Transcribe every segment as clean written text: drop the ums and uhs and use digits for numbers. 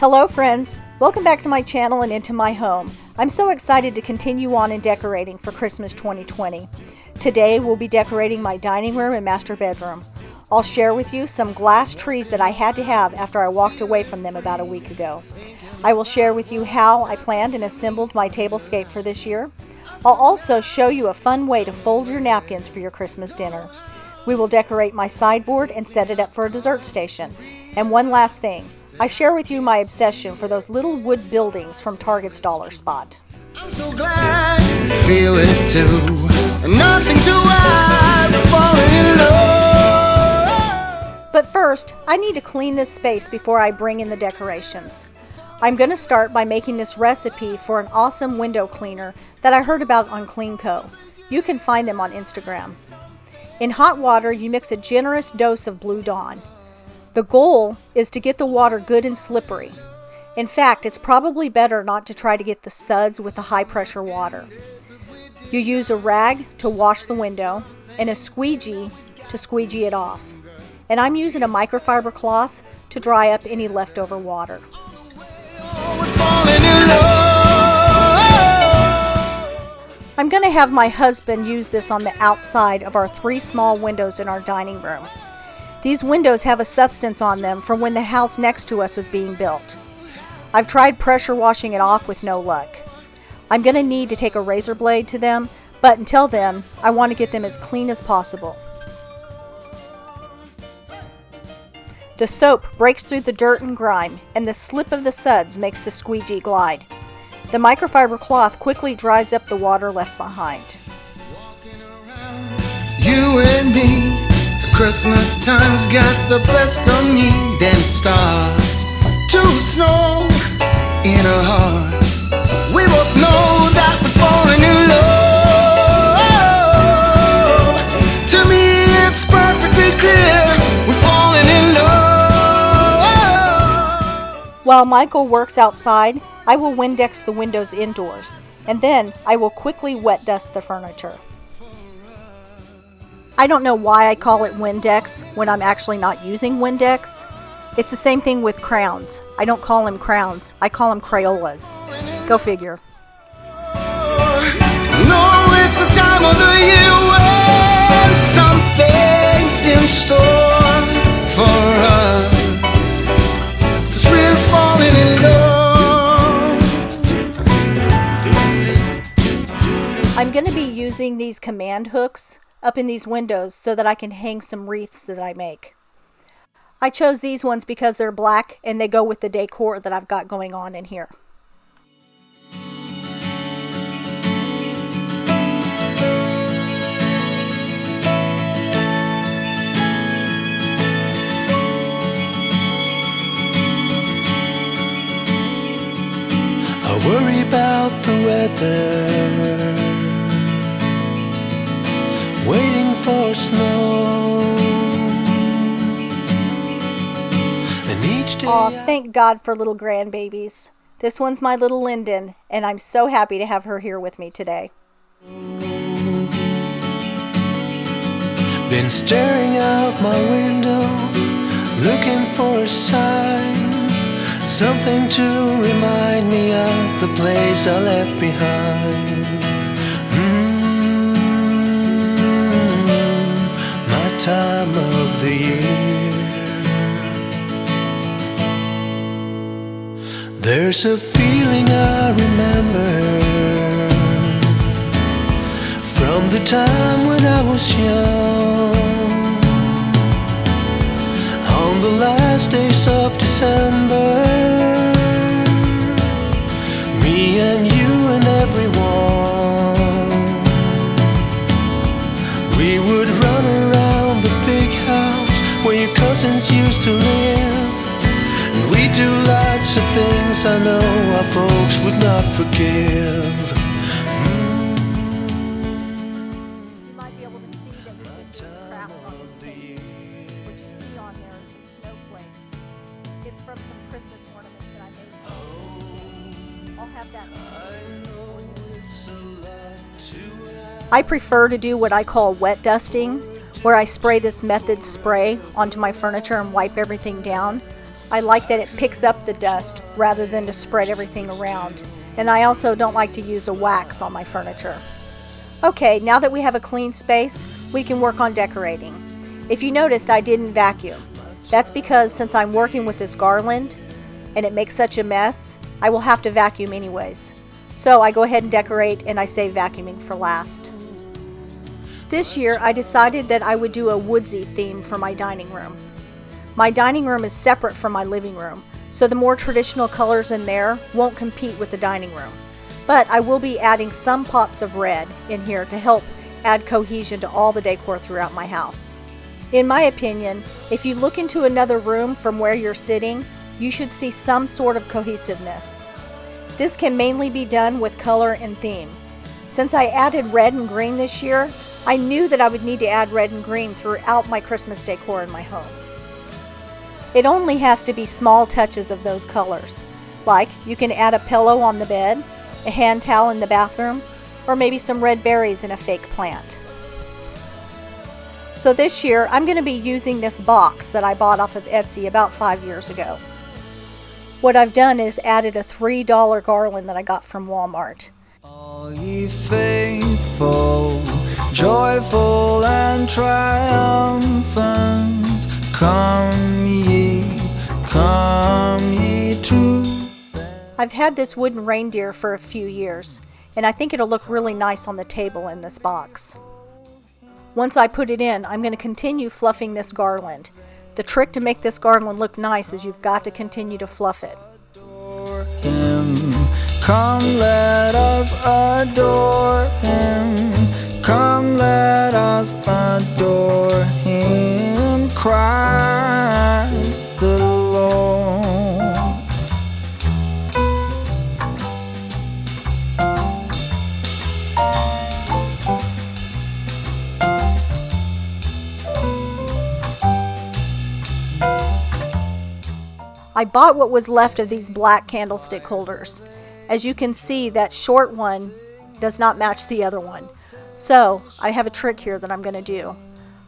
Hello friends, welcome back to my channel and into my home. I'm so excited to continue on in decorating for Christmas 2020. Today we'll be decorating my dining room and master bedroom. I'll share with you some glass trees that I had to have after I walked away from them about a week ago. I will share with you how I planned and assembled my tablescape for this year. I'll also show you a fun way to fold your napkins for your Christmas dinner. We will decorate my sideboard and set it up for a dessert station. And one last thing, I share with you my obsession for those little wood buildings from Target's Dollar Spot. I'm so glad you feel it too. Nothing to hide, falling in love. But first, I need to clean this space before I bring in the decorations. I'm going to start by making this recipe for an awesome window cleaner that I heard about on CleanCo. You can find them on Instagram. In hot water, you mix a generous dose of Blue Dawn. The goal is to get the water good and slippery. In fact, it's probably better not to try to get the suds with the high pressure water. You use a rag to wash the window and a squeegee to squeegee it off. And I'm using a microfiber cloth to dry up any leftover water. I'm going to have my husband use this on the outside of our 3 small windows in our dining room. These windows have a substance on them from when the house next to us was being built. I've tried pressure washing it off with no luck. I'm going to need to take a razor blade to them, but until then, I want to get them as clean as possible. The soap breaks through the dirt and grime, and the slip of the suds makes the squeegee glide. The microfiber cloth quickly dries up the water left behind. You and me, Christmas time's got the best of me. Then it starts to snow in our hearts. We both know that we're falling in love. To me it's perfectly clear we're falling in love. While Michael works outside, I will Windex the windows indoors, and then I will quickly wet dust the furniture. I don't know why I call it Windex when I'm actually not using Windex. It's the same thing with crowns. I don't call them crowns, I call them Crayolas. Go figure. No, it's the time of the year when something's in store for us. 'Cause we're falling in love. I'm going to be using these command hooks up in these windows so that I can hang some wreaths that I make. I chose these ones because they're black and they go with the decor that I've got going on in here. I worry about the weather, waiting for snow. And each day Aw, thank God for little grandbabies. This one's my little Linden, and I'm so happy to have her here with me today. Been staring out my window, looking for a sign, something to remind me of the place I left behind. My time of the year. There's a feeling I remember from the time when I was young. On the last days of December, me and you and everyone, we would run around the big house where your cousins used to live. And we do lots of things I know our folks would not forgive. You might be able to see that we did some crafts on this table. What you see on there are some snowflakes. It's from some Christmas ornaments that I made. I'll have that. I prefer to do what I call wet dusting, where I spray this method spray onto my furniture and wipe everything down. I like that it picks up the dust rather than to spread everything around. And I also don't like to use a wax on my furniture. Okay, now that we have a clean space, we can work on decorating. If you noticed, I didn't vacuum. That's because since I'm working with this garland and it makes such a mess, I will have to vacuum anyways. So I go ahead and decorate, and I save vacuuming for last. This year I decided that I would do a woodsy theme for my dining room. My dining room is separate from my living room, so the more traditional colors in there won't compete with the dining room. But I will be adding some pops of red in here to help add cohesion to all the decor throughout my house. In my opinion, if you look into another room from where you're sitting, you should see some sort of cohesiveness. This can mainly be done with color and theme. Since I added red and green this year, I knew that I would need to add red and green throughout my Christmas decor in my home. It only has to be small touches of those colors, like you can add a pillow on the bed, a hand towel in the bathroom, or maybe some red berries in a fake plant. So this year I'm going to be using this box that I bought off of Etsy about 5 years ago. What I've done is added a $3 garland that I got from Walmart. All ye faithful, joyful and triumphant, come ye to. I've had this wooden reindeer for a few years, and I think it'll look really nice on the table in this box. Once I put it in, I'm going to continue fluffing this garland. The trick to make this garland look nice is you've got to continue to fluff it. Him. Come let us adore Him. Come let us adore Him, Christ the Lord. I bought what was left of these black candlestick holders. As you can see, that short one does not match the other one. So I have a trick here that I'm going to do.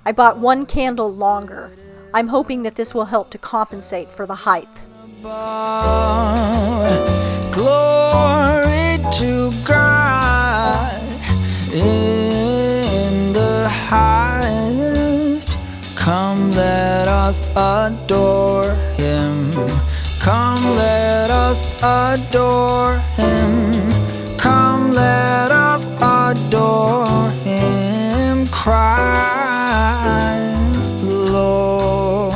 I bought one candle longer. I'm hoping that this will help to compensate for the height. Glory to God in the highest. Come let us adore Him. Come let us adore Him. Come let us adore Him, Christ the Lord.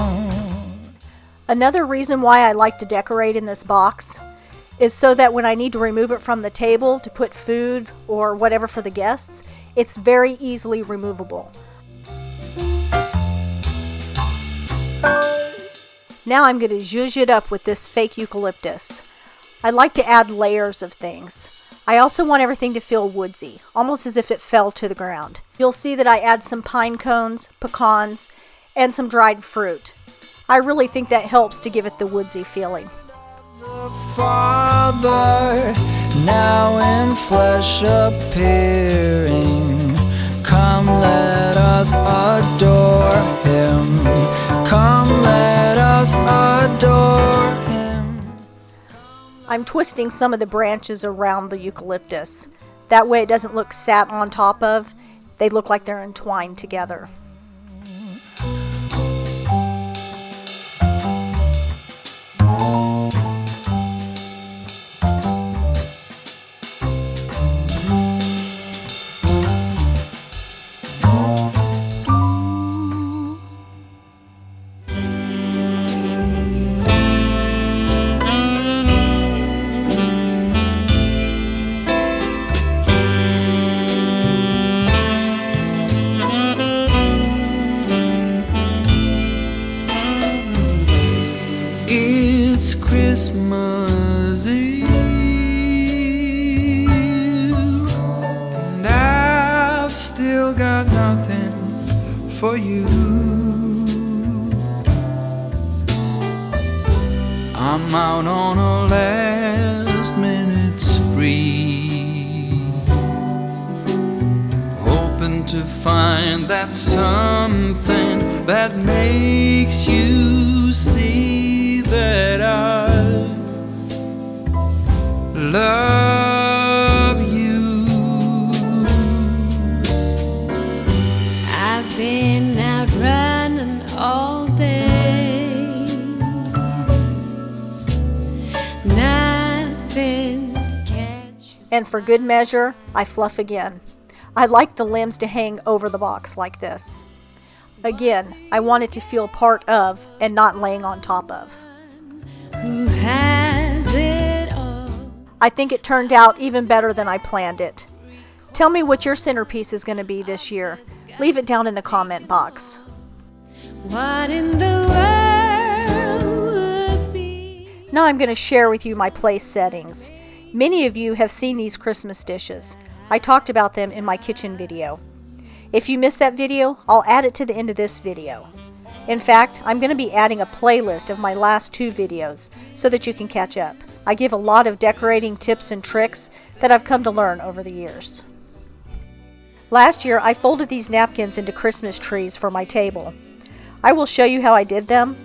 Another reason why I like to decorate in this box is so that when I need to remove it from the table to put food or whatever for the guests, it's very easily removable. Now I'm going to zhuzh it up with this fake eucalyptus. I like to add layers of things. I also want everything to feel woodsy, almost as if it fell to the ground. You'll see that I add some pine cones, pecans, and some dried fruit. I really think that helps to give it the woodsy feeling. The Father, now in flesh appearing, come let us adore Him. Come let us adore Him. I'm twisting some of the branches around the eucalyptus. That way it doesn't look sat on top of. They look like they're entwined together. It's Christmas Eve, and I've still got nothing for you. I'm out on a last minute spree, hoping to find that something that makes you see that I love you. I've been out running all day. Nothing catches. And for good measure, I fluff again. I like the limbs to hang over the box like this. Again, I want it to feel part of and not laying on top of. Who has it all? I think it turned out even better than I planned it. Tell me what your centerpiece is going to be this year. Leave it down in the comment box. What in the world would be? Now I'm going to share with you my place settings. Many of you have seen these Christmas dishes. I talked about them in my kitchen video. If you missed that video, I'll add it to the end of this video. In fact, I'm going to be adding a playlist of my last 2 videos so that you can catch up. I give a lot of decorating tips and tricks that I've come to learn over the years. Last year, I folded these napkins into Christmas trees for my table. I will show you how I did them,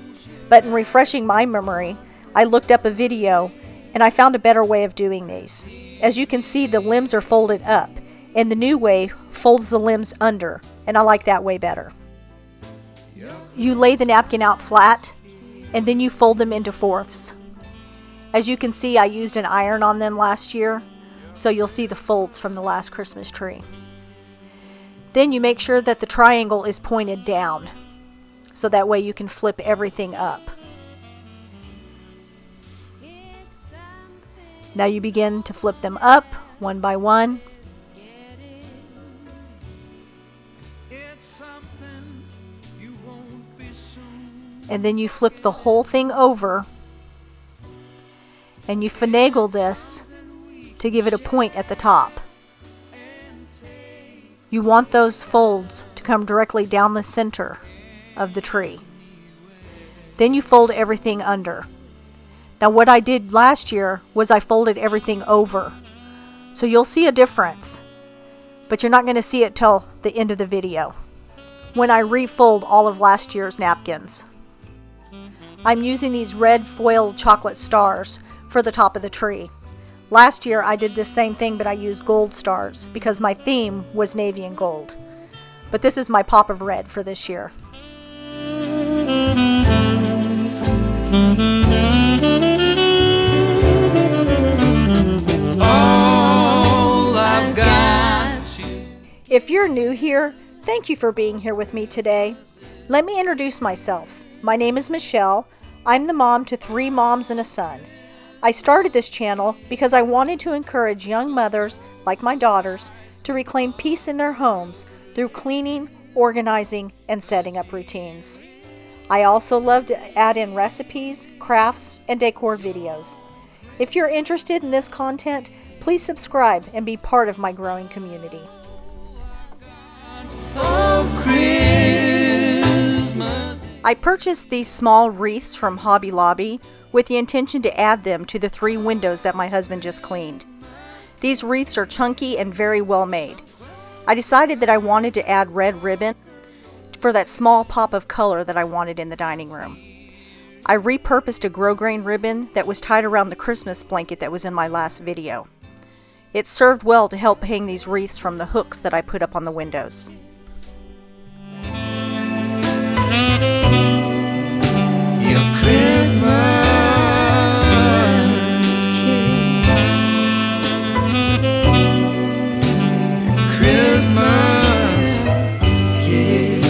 but in refreshing my memory, I looked up a video and I found a better way of doing these. As you can see, the limbs are folded up, and the new way folds the limbs under, and I like that way better. You lay the napkin out flat, and then you fold them into fourths. As you can see, I used an iron on them last year, so you'll see the folds from the last Christmas tree. Then you make sure that the triangle is pointed down, so that way you can flip everything up. Now you begin to flip them up one by one. And then you flip the whole thing over and you finagle this to give it a point at the top. You want those folds to come directly down the center of the tree. Then you fold everything under. Now what I did last year was I folded everything over. So you'll see a difference, but you're not going to see it till the end of the video when I refold all of last year's napkins. I'm using these red foil chocolate stars for the top of the tree. Last year I did this same thing, but I used gold stars because my theme was navy and gold. But this is my pop of red for this year. All I've got. If you're new here, thank you for being here with me today. Let me introduce myself. My name is Michelle. I'm the mom to 3 moms and a son. I started this channel because I wanted to encourage young mothers, like my daughters, to reclaim peace in their homes through cleaning, organizing, and setting up routines. I also love to add in recipes, crafts, and decor videos. If you're interested in this content, please subscribe and be part of my growing community. I purchased these small wreaths from Hobby Lobby with the intention to add them to the 3 windows that my husband just cleaned. These wreaths are chunky and very well made. I decided that I wanted to add red ribbon for that small pop of color that I wanted in the dining room. I repurposed a grosgrain ribbon that was tied around the Christmas blanket that was in my last video. It served well to help hang these wreaths from the hooks that I put up on the windows. Your Christmas kid. Christmas kid.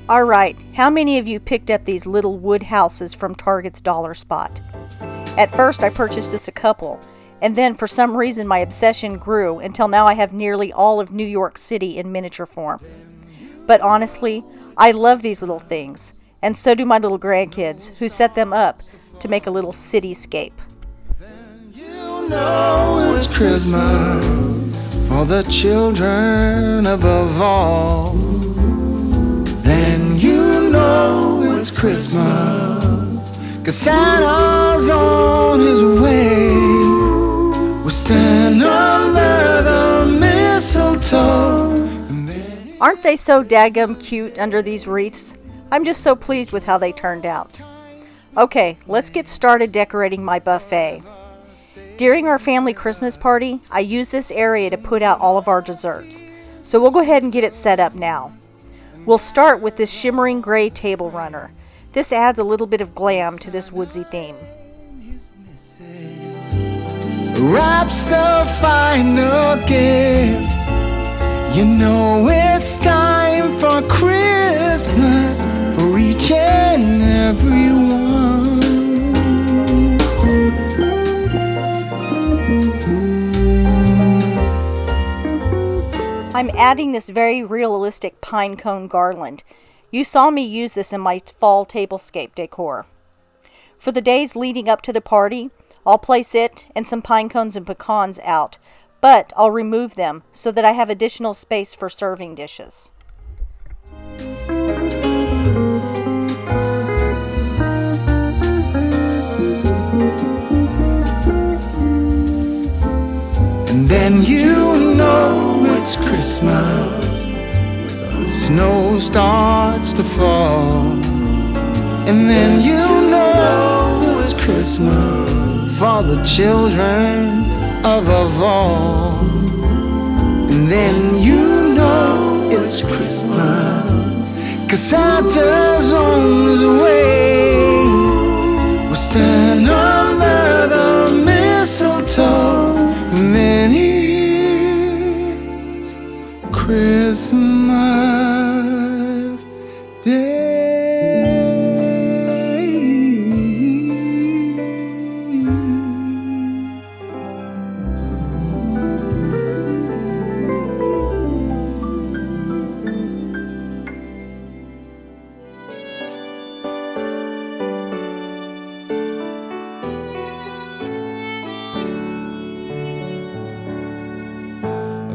Alright, how many of you picked up these little wood houses from Target's Dollar Spot? At first I purchased just a couple, and then for some reason my obsession grew until now I have nearly all of New York City in miniature form. But honestly, I love these little things, and so do my little grandkids who set them up to make a little cityscape. You know it's Christmas for the children above all. Then you know it's Christmas, 'cause Santa's on his way. We stand under the mistletoe, and then Aren't they so daggum cute under these wreaths? I'm just so pleased with how they turned out. Okay, let's get started decorating my buffet. During our family Christmas party, I used this area to put out all of our desserts. So we'll go ahead and get it set up now. We'll start with this shimmering gray table runner. This adds a little bit of glam to this woodsy theme. Wraps the final gift. You know it's time for Christmas for each and every one. I'm adding this very realistic pine cone garland. You saw me use this in my fall tablescape decor. For the days leading up to the party, I'll place it and some pine cones and pecans out, but I'll remove them so that I have additional space for serving dishes. And then you know it's Christmas. The snow starts to fall. And then you know it's Christmas for the children of all. And then you know it's Christmas, 'cause Santa's on his way. We'll stand under the mistletoe, and then it's Christmas Day.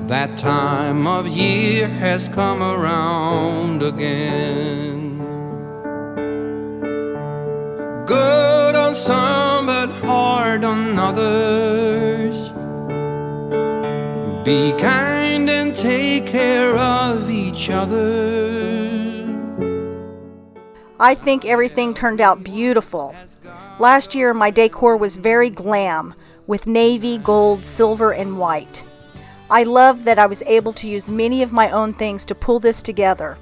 That time of year has come around again. Good on some, but hard on others. Be kind and take care of each other. I think everything turned out beautiful. Last year, my decor was very glam, with navy, gold, silver, and white. I love that I was able to use many of my own things to pull this together.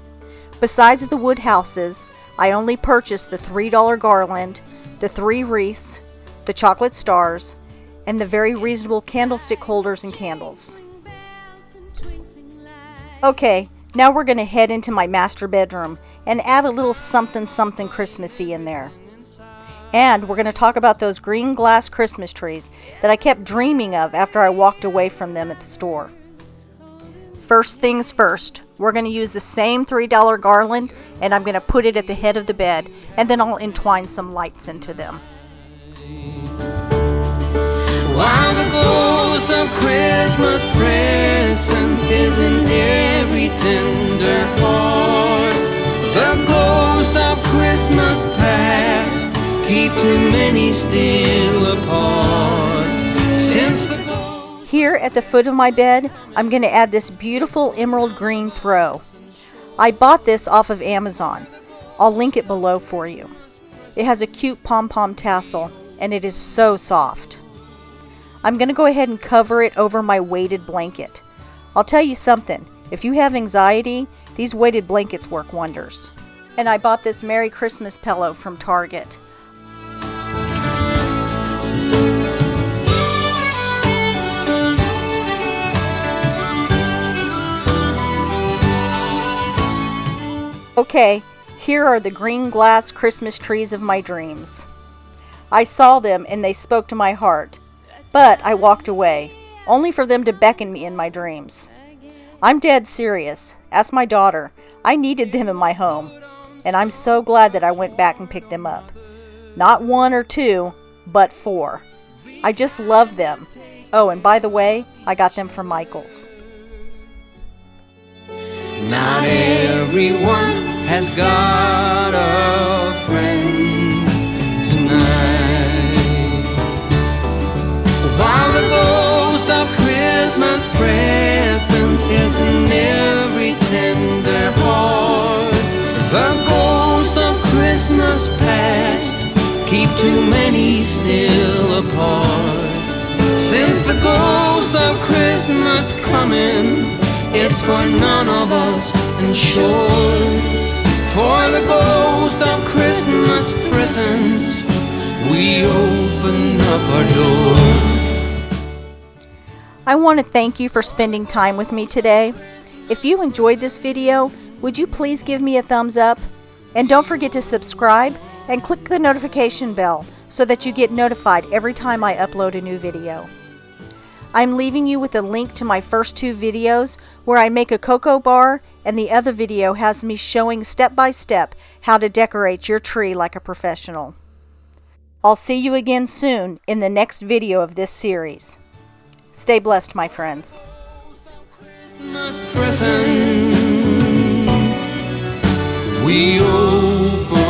Besides the wood houses, I only purchased the $3 garland, the 3 wreaths, the chocolate stars, and the very reasonable candlestick holders and candles. Okay, now we're going to head into my master bedroom and add a little something Christmassy in there. And we're going to talk about those green glass Christmas trees that I kept dreaming of after I walked away from them at the store. First things first, we're going to use the same $3 garland, and I'm going to put it at the head of the bed, and then I'll entwine some lights into them. While the ghost of Christmas present is in every tender heart, the ghost of Christmas past keep too many still apart. Since the Here at the foot of my bed, I'm going to add this beautiful emerald green throw. I bought this off of Amazon. I'll link it below for you. It has a cute pom-pom tassel, and it is so soft. I'm going to go ahead and cover it over my weighted blanket. I'll tell you something, if you have anxiety, these weighted blankets work wonders. And I bought this Merry Christmas pillow from Target. Okay, here are the green glass Christmas trees of my dreams. I saw them and they spoke to my heart, but I walked away, only for them to beckon me in my dreams. I'm dead serious. Ask my daughter. I needed them in my home, and I'm so glad that I went back and picked them up. Not 1 or 2, but 4. I just love them. Oh, and by the way, I got them from Michael's. not everyone has got a friend tonight. While the ghost of Christmas present is in every tender too many still apart. Since the ghost of Christmas coming, it's for none of us insured. For the ghost of Christmas present, we open up our door. I want to thank you for spending time with me today. If you enjoyed this video, would you please give me a thumbs up? And don't forget to subscribe and click the notification bell so that you get notified every time I upload a new video. I'm leaving you with a link to my first 2 videos where I make a cocoa bar, and the other video has me showing step by step how to decorate your tree like a professional. I'll see you again soon in the next video of this series. Stay blessed, my friends. Christmas present, we open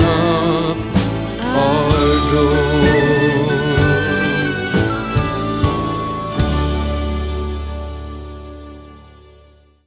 up our door.